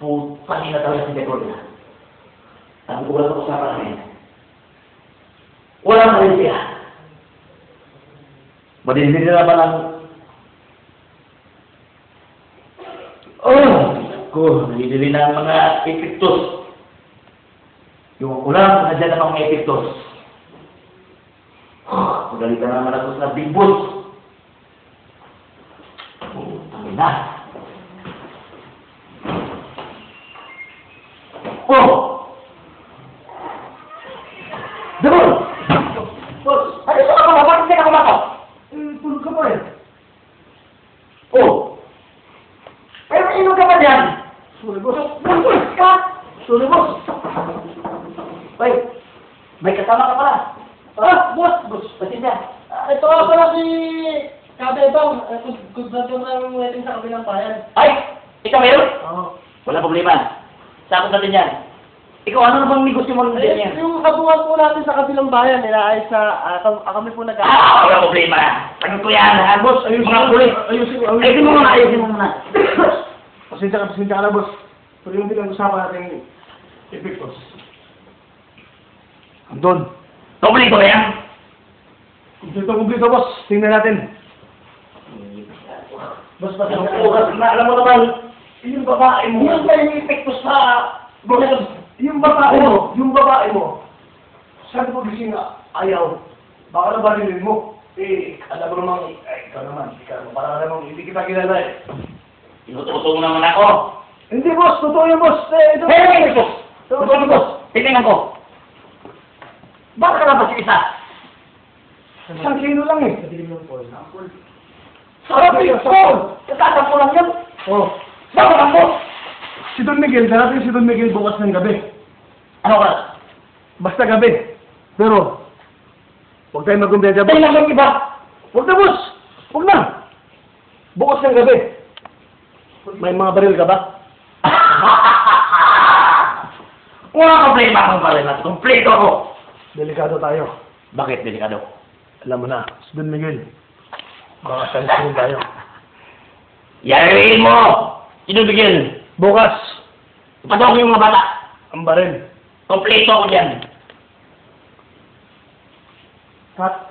Putang ina talaga si Petro na. Ang kulang sa usapan namin. Walang malinsiya. Madindin na naman ang... Nalilili na ang mga epiktos. Yung ulam, nandiyan na mga epiktos. Magalitan naman ako sa big boss. Tangin na. Demon! Boss! Ano sa ako? Bakit hindi ka kumato? Tulog ka pa eh. Pero inom ka ba diyan? Sorry, boss. Boss ka! Sorry, boss. May kasama ka pala. Boss! Boss, pasensya. Ito nga pala si Kabebang. Kudlato ng wedding sa kabilang bayan. Ay! Ikaw meron? Oo. Wala problema. Sakot natin yan. Ikaw, ano na bang negosyo mo rin yan? Yung kabuhan po natin sa kabilang bayan, nila sa kami po nag- Wala problema. Sagot ko yan, ha, boss. Mga kulit. Ayusin mo muna. Pasensya ka na, boss. Pero yung pinag-usapan natin, epictos. Andun. Kompleto ba yan? Kumplito, boss. Tingnan natin. Boss, Alam mo naman, yung babae mo. Yung ba yung epekto sa... yung babae mo, sabi ko gising na ayaw. Baka na barilin mo. Alam mo namang, ikaw naman, parang namang hindi kita kilala eh. Tinutuso mo naman ako. Hindi, boss. Totoo yun, boss. Ito. Totoo, boss. Tingnan ko. Bakit ka na ba si isa? Isang kilo lang eh. Sabi ko! Tatampo lang yan. Oh. Bakit ang boss? Si Don Miguel, darating si Don Miguel bukas ng gabi. Ano ka? Basta gabi. Pero, huwag tayong mag-umbedya, boss. Tingnan mo iba. Huwag na, boss. Huwag na. Bukas ng gabi. May mga baril ka ba? Wala problema akong pala na. Kompleto ako. Delikado tayo. Bakit delikado? Alam mo na, si Don Miguel. Baka sansin tayo. Yayain mo! Sinubigyan. Bukas, Pasok yung mga bata. ang baril. Kompleto ako dyan. Cut.